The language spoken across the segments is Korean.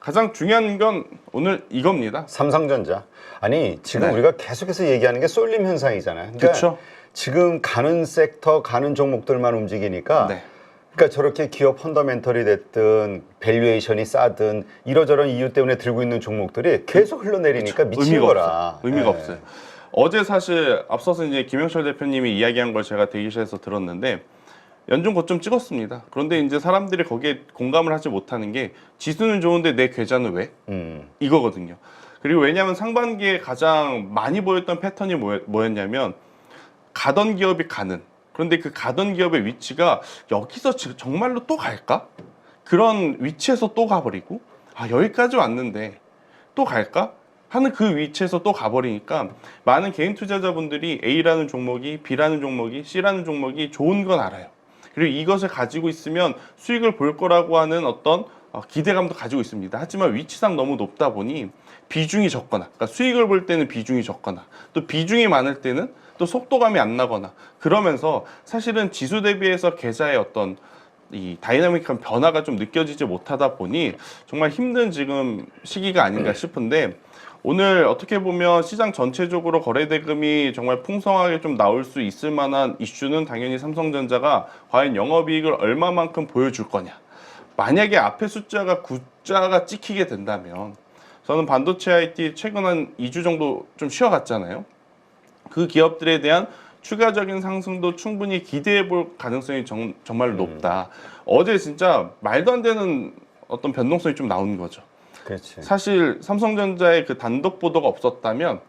가장 중요한 건 오늘 이겁니다. 삼성전자. 아니 지금 네. 우리가 계속해서 얘기하는 게 쏠림 현상이잖아요. 그러니까 그렇죠. 지금 가는 섹터, 가는 종목들만 움직이니까 네. 그러니까 저렇게 기업 펀더멘털이 됐든 밸류에이션이 싸든 이러저런 이유 때문에 들고 있는 종목들이 계속 흘러내리니까 미친 의미가 거라. 없어요. 의미가 예. 없어요. 어제 사실 앞서서 이제 김영철 대표님이 이야기한 걸 제가 대기실에서 들었는데 연중 고점 찍었습니다. 그런데 이제 사람들이 거기에 공감을 하지 못하는 게 지수는 좋은데 내 계좌는 왜? 이거거든요. 그리고 왜냐하면 상반기에 가장 많이 보였던 패턴이 뭐였냐면 가던 기업이 가는, 그런데 그 가던 기업의 위치가 여기서 정말로 또 갈까? 그런 위치에서 또 가버리고, 아 여기까지 왔는데 또 갈까? 하는 그 위치에서 또 가버리니까 많은 개인 투자자분들이 A라는 종목이, B라는 종목이, C라는 종목이 좋은 건 알아요. 그리고 이것을 가지고 있으면 수익을 볼 거라고 하는 어떤 기대감도 가지고 있습니다. 하지만 위치상 너무 높다 보니 비중이 적거나, 그러니까 수익을 볼 때는 비중이 적거나, 또 비중이 많을 때는 또 속도감이 안 나거나, 그러면서 사실은 지수 대비해서 계좌의 어떤 이 다이나믹한 변화가 좀 느껴지지 못하다 보니 정말 힘든 지금 시기가 아닌가 싶은데, 오늘 어떻게 보면 시장 전체적으로 거래대금이 정말 풍성하게 좀 나올 수 있을 만한 이슈는 당연히 삼성전자가 과연 영업이익을 얼마만큼 보여줄 거냐. 만약에 앞에 숫자가 9자가 찍히게 된다면, 저는 반도체 IT 최근 한 2주 정도 좀 쉬어갔잖아요. 그 기업들에 대한 추가적인 상승도 충분히 기대해 볼 가능성이 정말 높다. 어제 진짜 말도 안 되는 어떤 변동성이 좀 나온 거죠. 그렇지. 사실 삼성전자의 그 단독 보도가 없었다면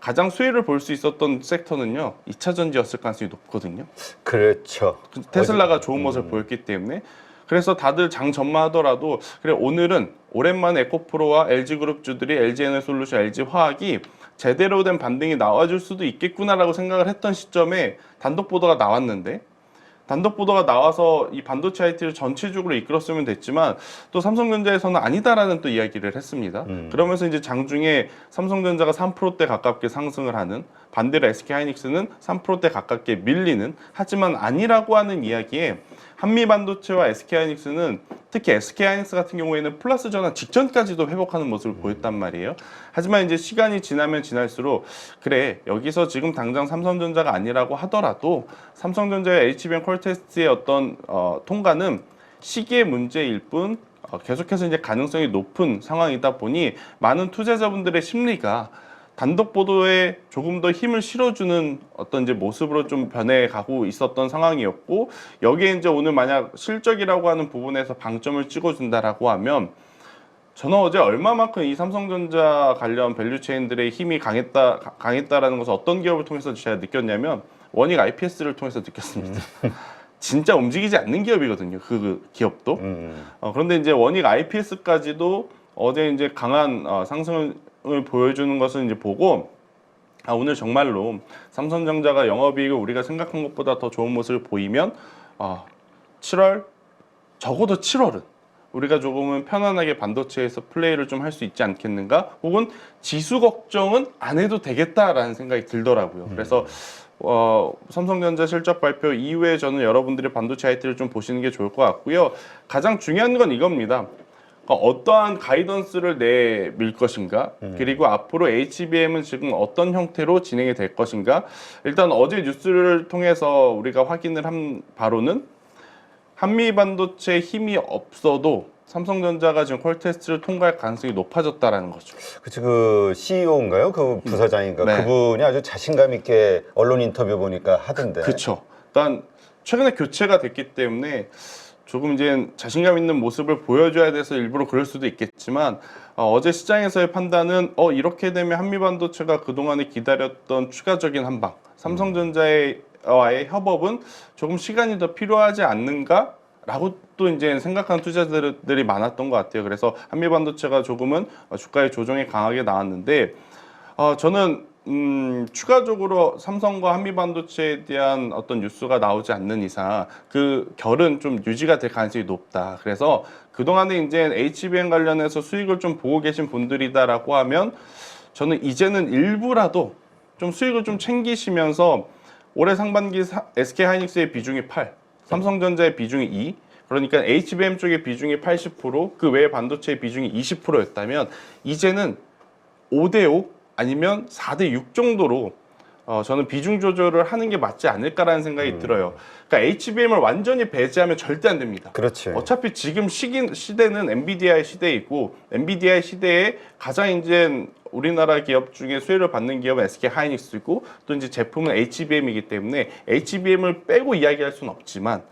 가장 수혜를 볼 수 있었던 섹터는요, 2차 전지였을 가능성이 높거든요. 그렇죠. 테슬라가 좋은 모습을 보였기 때문에. 그래서 다들 장 전망하더라도 그래 오늘은 오랜만에 에코프로와 LG그룹주들이 LG에너솔루션, LG화학이 제대로 된 반등이 나와줄 수도 있겠구나라고 생각을 했던 시점에 단독 보도가 나왔는데, 단독 보도가 나와서 이 반도체 IT를 전체적으로 이끌었으면 됐지만 또 삼성전자에서는 아니다라는 또 이야기를 했습니다. 그러면서 이제 장중에 삼성전자가 3%대 가깝게 상승을 하는, 반대로 SK하이닉스는 3%대 가깝게 밀리는, 하지만 아니라고 하는 이야기에 한미반도체와 SK하이닉스는, 특히 SK하이닉스 같은 경우에는 플러스 전환 직전까지도 회복하는 모습을 보였단 말이에요. 하지만 이제 시간이 지나면 지날수록 그래 여기서 지금 당장 삼성전자가 아니라고 하더라도 삼성전자의 HBM 퀄테스트의 어떤 통과는 시기의 문제일 뿐 계속해서 이제 가능성이 높은 상황이다 보니 많은 투자자분들의 심리가 단독 보도에 조금 더 힘을 실어주는 어떤 이제 모습으로 좀 변해가고 있었던 상황이었고, 여기에 이제 오늘 만약 실적이라고 하는 부분에서 방점을 찍어준다라고 하면, 저는 어제 얼마만큼 이 삼성전자 관련 밸류체인들의 힘이 강했다라는 것을 어떤 기업을 통해서 제가 느꼈냐면 원익 IPS를 통해서 느꼈습니다. 진짜 움직이지 않는 기업이거든요, 그 기업도. 그런데 이제 원익 IPS까지도 어제 이제 강한 상승을 보여주는 것을 이제 보고, 오늘 정말로 삼성전자가 영업이익을 우리가 생각한 것보다 더 좋은 모습을 보이면 7월, 적어도 7월은 우리가 조금은 편안하게 반도체에서 플레이를 좀 할 수 있지 않겠는가, 혹은 지수 걱정은 안 해도 되겠다라는 생각이 들더라고요. 그래서 삼성전자 실적 발표 이후에 저는 여러분들이 반도체 IT를 좀 보시는 게 좋을 것 같고요. 가장 중요한 건 이겁니다. 어떠한 가이던스를 내밀 것인가, 그리고 앞으로 HBM은 지금 어떤 형태로 진행이 될 것인가. 일단 어제 뉴스를 통해서 우리가 확인을 한 바로는 한미반도체에 힘이 없어도 삼성전자가 지금 퀄테스트를 통과할 가능성이 높아졌다라는 거죠. 그치, 그 CEO인가요? 그 부사장인가? 네. 그분이 아주 자신감 있게 언론 인터뷰 보니까 하던데. 그렇죠. 일단 최근에 교체가 됐기 때문에 조금 이제 자신감 있는 모습을 보여줘야 돼서 일부러 그럴 수도 있겠지만, 어제 시장에서의 판단은 이렇게 되면 한미반도체가 그동안에 기다렸던 추가적인 한방, 삼성전자와의 협업은 조금 시간이 더 필요하지 않는가? 라고 또 이제 생각하는 투자자들이 많았던 것 같아요. 그래서 한미반도체가 조금은 주가의 조정이 강하게 나왔는데, 저는 추가적으로 삼성과 한미반도체에 대한 어떤 뉴스가 나오지 않는 이상 그 결은 좀 유지가 될 가능성이 높다. 그래서 그동안에 이제 HBM 관련해서 수익을 좀 보고 계신 분들이다라고 하면, 저는 이제는 일부라도 좀 수익을 좀 챙기시면서 올해 상반기 SK하이닉스의 비중이 8, 삼성전자의 비중이 2, 그러니까 HBM 쪽의 비중이 80%, 그 외의 반도체의 비중이 20%였다면 이제는 5대5 아니면 4대6 정도로 저는 비중 조절을 하는 게 맞지 않을까라는 생각이 들어요. 그러니까 HBM을 완전히 배제하면 절대 안 됩니다. 그렇지. 어차피 지금 시대는 엔비디아의 시대이고 엔비디아의 시대에 가장 이제 우리나라 기업 중에 수혜를 받는 기업은 SK 하이닉스고 또 이제 제품은 HBM이기 때문에 HBM을 빼고 이야기할 수는 없지만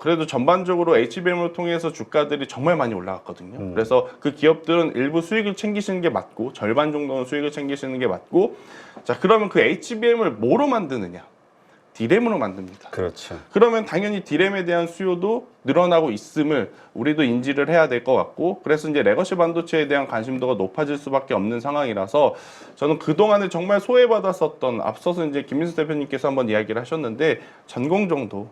그래도 전반적으로 HBM을 통해서 주가들이 정말 많이 올라갔거든요. 그래서 그 기업들은 일부 수익을 챙기시는 게 맞고 절반 정도는 수익을 챙기시는 게 맞고 자 그러면 그 HBM을 뭐로 만드느냐? 디램으로 만듭니다. 그렇죠. 그러면 당연히 디램에 대한 수요도 늘어나고 있음을 우리도 인지를 해야 될 것 같고 그래서 이제 레거시 반도체에 대한 관심도가 높아질 수밖에 없는 상황이라서 저는 그동안에 정말 소외받았었던 앞서서 이제 김민수 대표님께서 한번 이야기를 하셨는데 전공정도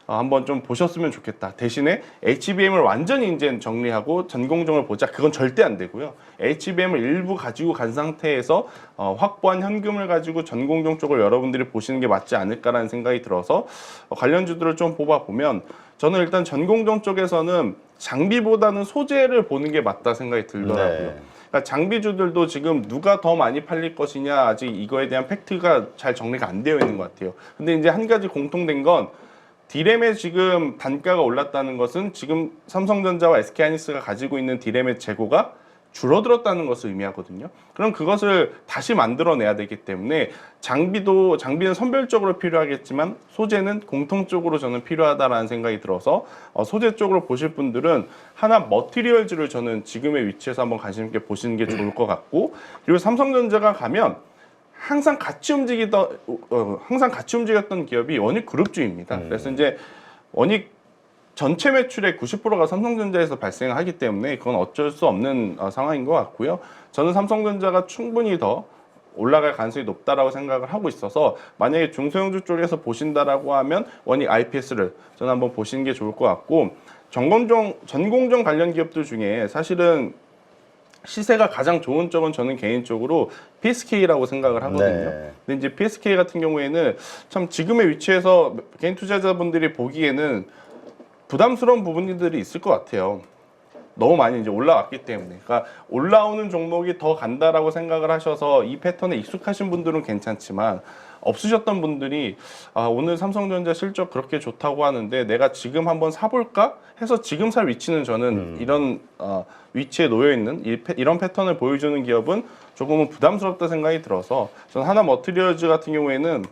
한번 좀 보셨으면 좋겠다. 대신에 HBM을 완전히 이제 정리하고 전공정을 보자. 그건 절대 안 되고요. HBM을 일부 가지고 간 상태에서 확보한 현금을 가지고 전공정 쪽을 여러분들이 보시는 게 맞지 않을까라는 생각이 들어서 관련주들을 좀 뽑아보면 저는 일단 전공정 쪽에서는 장비보다는 소재를 보는 게 맞다 생각이 들더라고요. 네. 그러니까 장비주들도 지금 누가 더 많이 팔릴 것이냐 아직 이거에 대한 팩트가 잘 정리가 안 되어 있는 것 같아요. 근데 이제 한 가지 공통된 건 디램의 지금 단가가 올랐다는 것은 지금 삼성전자와 SK하이닉스가 가지고 있는 디램의 재고가 줄어들었다는 것을 의미하거든요. 그럼 그것을 다시 만들어내야 되기 때문에 장비는 선별적으로 필요하겠지만 소재는 공통적으로 저는 필요하다라는 생각이 들어서 소재 쪽으로 보실 분들은 하나 머티리얼즈를 저는 지금의 위치에서 한번 관심 있게 보시는 게 좋을 것 같고 그리고 삼성전자가 가면 항상 같이 움직였던 기업이 원익그룹주입니다. 그래서 이제 원익 전체 매출의 90%가 삼성전자에서 발생하기 때문에 그건 어쩔 수 없는 상황인 것 같고요. 저는 삼성전자가 충분히 더 올라갈 가능성이 높다라고 생각을 하고 있어서 만약에 중소형주 쪽에서 보신다라고 하면 원익 IPS를 저는 한번 보시는 게 좋을 것 같고 전공정 관련 기업들 중에 사실은 시세가 가장 좋은 쪽은 저는 개인적으로 PSK라고 생각을 하거든요. 네. 근데 이제 PSK 같은 경우에는 참 지금의 위치에서 개인 투자자분들이 보기에는 부담스러운 부분들이 있을 것 같아요. 너무 많이 이제 올라왔기 때문에. 그러니까 올라오는 종목이 더 간다라고 생각을 하셔서 이 패턴에 익숙하신 분들은 괜찮지만 없으셨던 분들이 오늘 삼성전자 실적 그렇게 좋다고 하는데 내가 지금 한번 사볼까 해서 지금 살 위치는 저는 이런 위치에 놓여 있는 이런 패턴을 보여주는 기업은 조금은 부담스럽다 생각이 들어서 저는 하나 머티리얼즈 같은 경우에는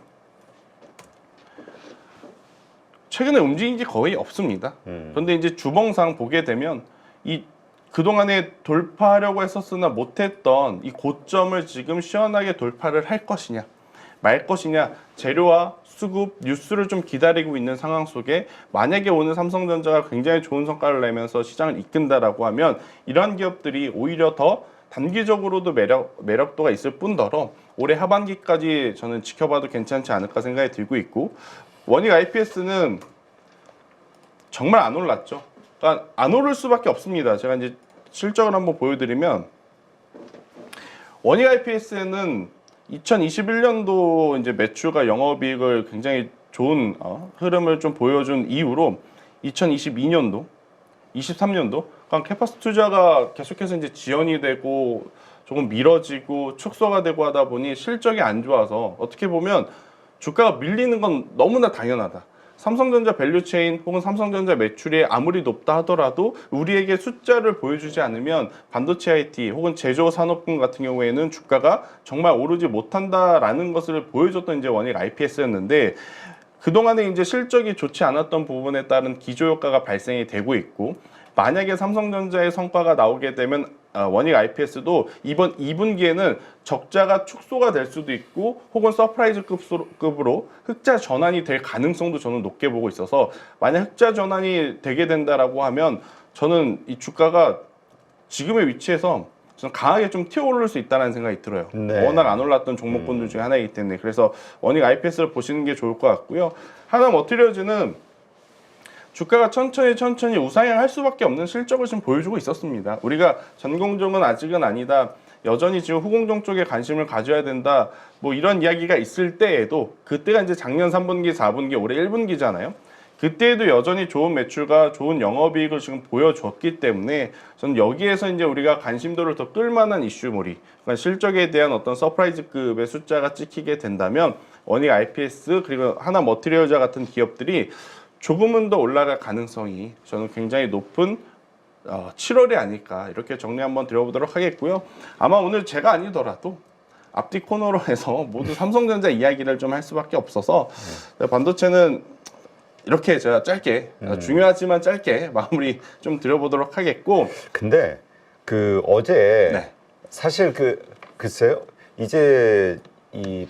최근에 움직인 게 거의 없습니다. 그런데 이제 주봉상 보게 되면 이 그동안에 돌파하려고 했었으나 못했던 이 고점을 지금 시원하게 돌파를 할 것이냐 말 것이냐 재료와 수급 뉴스를 좀 기다리고 있는 상황 속에 만약에 오늘 삼성전자가 굉장히 좋은 성과를 내면서 시장을 이끈다라고 하면 이러한 기업들이 오히려 더 단기적으로도 매력도가 있을 뿐더러 올해 하반기까지 저는 지켜봐도 괜찮지 않을까 생각이 들고 있고 원익 IPS는 정말 안 올랐죠. 그러니까 안 오를 수밖에 없습니다. 제가 이제 실적을 한번 보여드리면 원익 IPS는 2021년도 이제 매출과 영업이익을 굉장히 좋은 흐름을 좀 보여준 이후로 2022년도, 23년도 그러니까 캐파스 투자가 계속해서 이제 지연이 되고 조금 미뤄지고 축소가 되고 하다 보니 실적이 안 좋아서 어떻게 보면 주가가 밀리는 건 너무나 당연하다. 삼성전자 밸류체인 혹은 삼성전자 매출이 아무리 높다 하더라도 우리에게 숫자를 보여주지 않으면 반도체 IT 혹은 제조 산업군 같은 경우에는 주가가 정말 오르지 못한다라는 것을 보여줬던 이제 원익 IPS였는데 그동안에 이제 실적이 좋지 않았던 부분에 따른 기저효과가 발생이 되고 있고 만약에 삼성전자의 성과가 나오게 되면 원익 IPS도 이번 2분기에는 적자가 축소가 될 수도 있고 혹은 서프라이즈 급으로 흑자 전환이 될 가능성도 저는 높게 보고 있어서 만약 흑자 전환이 되게 된다라고 하면 저는 이 주가가 지금의 위치에서 저는 강하게 좀 튀어오를 수 있다는 생각이 들어요. 네. 워낙 안 올랐던 종목군들 중에 하나이기 때문에 그래서 원익 IPS를 보시는 게 좋을 것 같고요. 하나 머티리얼즈는 주가가 천천히 우상향할 수밖에 없는 실적을 지금 보여주고 있었습니다. 우리가 전공정은 아직은 아니다. 여전히 지금 후공정 쪽에 관심을 가져야 된다. 뭐 이런 이야기가 있을 때에도 그때가 이제 작년 3분기, 4분기, 올해 1분기잖아요. 그때에도 여전히 좋은 매출과 좋은 영업이익을 지금 보여줬기 때문에 저는 여기에서 이제 우리가 관심도를 더 끌만한 이슈몰이, 그러니까 실적에 대한 어떤 서프라이즈급의 숫자가 찍히게 된다면 원익 IPS 그리고 하나 머티리얼자 같은 기업들이 조금은 더 올라갈 가능성이 저는 굉장히 높은 7월이 아닐까, 이렇게 정리 한번 드려보도록 하겠고요. 아마 오늘 제가 아니더라도 앞뒤 코너로 해서 모두 삼성전자 이야기를 좀 할 수밖에 없어서 반도체는 이렇게 제가 짧게 중요하지만 짧게 마무리 좀 드려보도록 하겠고. 근데 어제 네. 사실 글쎄요, 이제 이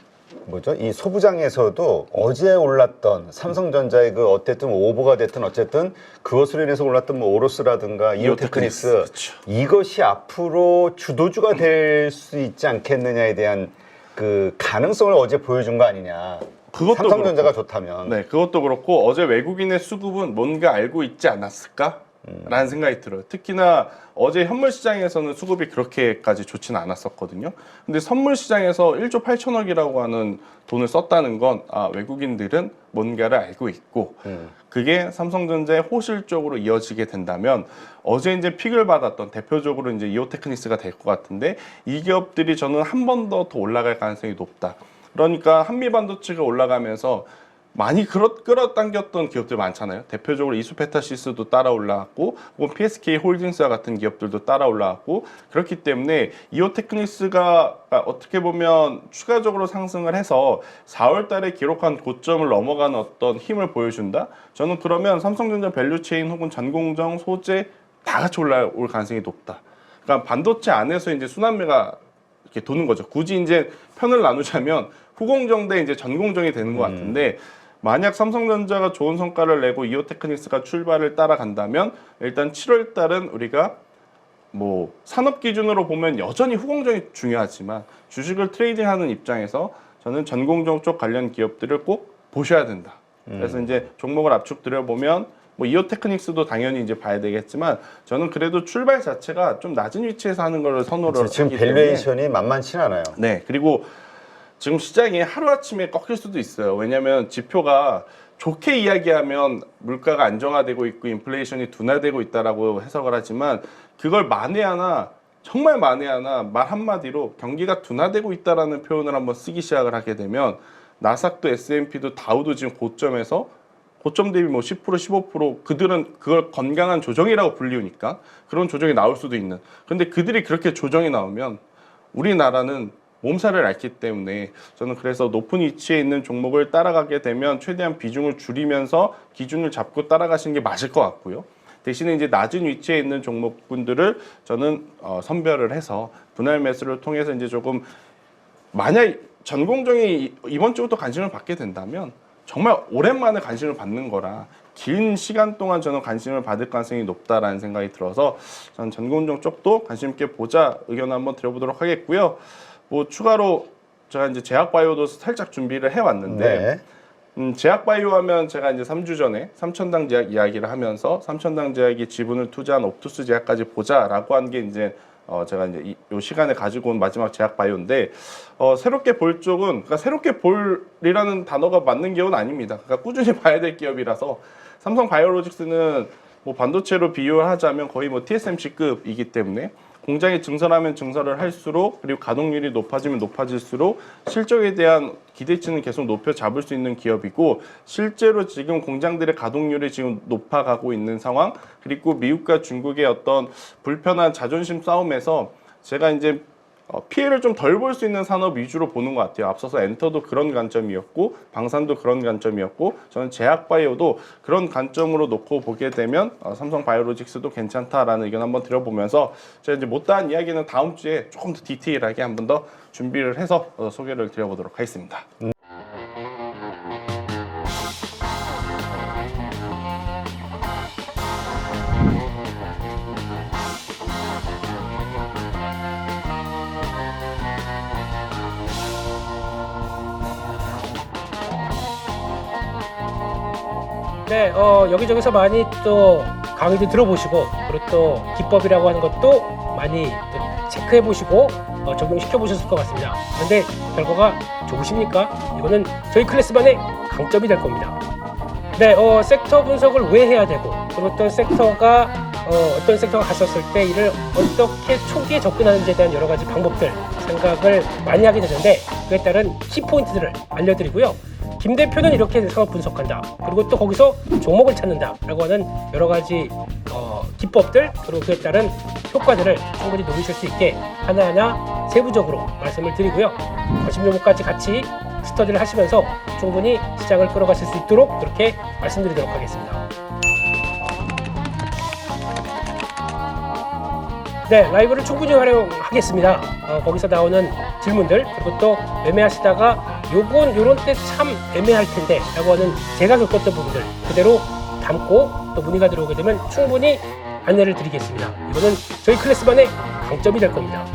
소부장에서도 어제 올랐던 삼성전자의 어쨌든 오버가 됐든 어쨌든 그것으로 인해서 올랐던 오로스라든가 이오테크닉스, 그렇죠. 이것이 앞으로 주도주가 될 수 있지 않겠느냐에 대한 가능성을 어제 보여준 거 아니냐. 그것도 삼성전자가 그렇고, 좋다면. 네, 그것도 그렇고 어제 외국인의 수급은 뭔가 알고 있지 않았을까? 라는 생각이 들어요. 특히나 어제 현물 시장에서는 수급이 그렇게까지 좋지는 않았었거든요. 근데 선물 시장에서 1조 8천억이라고 하는 돈을 썼다는 건 외국인들은 뭔가를 알고 있고 그게 삼성전자의 호실 쪽으로 이어지게 된다면 어제 이제 픽을 받았던 대표적으로 이제 이오테크닉스가 될 것 같은데 이 기업들이 저는 한 번 더 올라갈 가능성이 높다. 그러니까 한미 반도체가 올라가면서 많이 끌어당겼던 기업들 많잖아요. 대표적으로 이수페타시스도 따라 올라왔고, 혹은 PSK 홀딩스와 같은 기업들도 따라 올라왔고, 그렇기 때문에 이오테크닉스가 어떻게 보면 추가적으로 상승을 해서 4월 달에 기록한 고점을 넘어가는 어떤 힘을 보여준다? 저는 그러면 삼성전자 밸류체인 혹은 전공정, 소재 다 같이 올라올 가능성이 높다. 그러니까 반도체 안에서 이제 순환매가 이렇게 도는 거죠. 굳이 이제 편을 나누자면 후공정 대 이제 전공정이 되는 것 같은데, 만약 삼성전자가 좋은 성과를 내고 이오테크닉스가 출발을 따라간다면 일단 7월 달은 우리가 뭐 산업 기준으로 보면 여전히 후공정이 중요하지만 주식을 트레이딩하는 입장에서 저는 전공정 쪽 관련 기업들을 꼭 보셔야 된다. 그래서 이제 종목을 압축 드려보면 뭐 이오테크닉스도 당연히 이제 봐야 되겠지만 저는 그래도 출발 자체가 좀 낮은 위치에서 하는 걸 선호를 지금 하기 때문에. 밸류에이션이 만만치는 않아요. 네, 그리고 지금 시장이 하루아침에 꺾일 수도 있어요. 왜냐하면 지표가 좋게 이야기하면 물가가 안정화되고 있고 인플레이션이 둔화되고 있다라고 해석을 하지만 그걸 만에 하나, 정말 만에 하나 말 한마디로 경기가 둔화되고 있다라는 표현을 한번 쓰기 시작을 하게 되면 나스닥도 S&P도 다우도 지금 고점에서 고점 대비 뭐 10%, 15% 그들은 그걸 건강한 조정이라고 불리우니까 그런 조정이 나올 수도 있는. 근데 그들이 그렇게 조정이 나오면 우리나라는 몸살을 앓기 때문에 저는 그래서 높은 위치에 있는 종목을 따라가게 되면 최대한 비중을 줄이면서 기준을 잡고 따라가시는 게 맞을 것 같고요. 대신에 이제 낮은 위치에 있는 종목분들을 저는 선별을 해서 분할 매수를 통해서 이제 조금, 만약 전공정이 이번 주부터 관심을 받게 된다면 정말 오랜만에 관심을 받는 거라 긴 시간 동안 저는 관심을 받을 가능성이 높다라는 생각이 들어서 저는 전공정 쪽도 관심 있게 보자 의견 한번 드려보도록 하겠고요. 뭐 추가로 제가 이제 제약바이오도 살짝 준비를 해왔는데, 제약바이오 하면 제가 이제 3주 전에 삼천당 제약 이야기를 하면서 삼천당 제약이 지분을 투자한 옵투스 제약까지 보자라고 한 게 이제 제가 이제 이 시간에 가지고 온 마지막 제약바이오인데, 새롭게 볼 쪽은, 그러니까 새롭게 볼이라는 단어가 맞는 기업은 아닙니다. 그러니까 꾸준히 봐야 될 기업이라서 삼성바이오로직스는 뭐 반도체로 비유를 하자면 거의 뭐 TSMC급이기 때문에 공장이 증설하면 증설을 할수록, 그리고 가동률이 높아지면 높아질수록 실적에 대한 기대치는 계속 높여 잡을 수 있는 기업이고, 실제로 지금 공장들의 가동률이 지금 높아가고 있는 상황, 그리고 미국과 중국의 어떤 불편한 자존심 싸움에서 제가 이제 피해를 좀 덜 볼 수 있는 산업 위주로 보는 것 같아요. 앞서서 엔터도 그런 관점이었고 방산도 그런 관점이었고 저는 제약바이오도 그런 관점으로 놓고 보게 되면 삼성바이오로직스도 괜찮다라는 의견 한번 드려보면서 제가 이제 못다한 이야기는 다음 주에 조금 더 디테일하게 한번 더 준비를 해서 소개를 드려보도록 하겠습니다. 네, 여기저기서 많이 또 강의도 들어보시고, 그리고 또 기법이라고 하는 것도 많이 또 체크해보시고 적용시켜보셨을 것 같습니다. 그런데 결과가 좋으십니까? 이거는 저희 클래스만의 강점이 될 겁니다. 네, 섹터 분석을 왜 해야 되고, 그리고 어떤 섹터가 갔었을 때 이를 어떻게 초기에 접근하는지에 대한 여러 가지 방법들 생각을 많이 하게 되는데, 그에 따른 키포인트들을 알려드리고요. 김 대표는 이렇게 상업 분석한다. 그리고 또 거기서 종목을 찾는다라고 하는 여러 가지 기법들, 그리고 그에 따른 효과들을 충분히 노리실 수 있게 하나하나 세부적으로 말씀을 드리고요. 관심 종목까지 같이 스터디를 하시면서 충분히 시장을 끌어가실 수 있도록 그렇게 말씀드리도록 하겠습니다. 네, 라이브를 충분히 활용하겠습니다. 거기서 나오는 질문들, 그리고 또 매매하시다가 요런 때 참 애매할 텐데 라고 하는 제가 겪었던 부분들 그대로 담고 또 문의가 들어오게 되면 충분히 안내를 드리겠습니다. 이거는 저희 클래스만의 강점이 될 겁니다.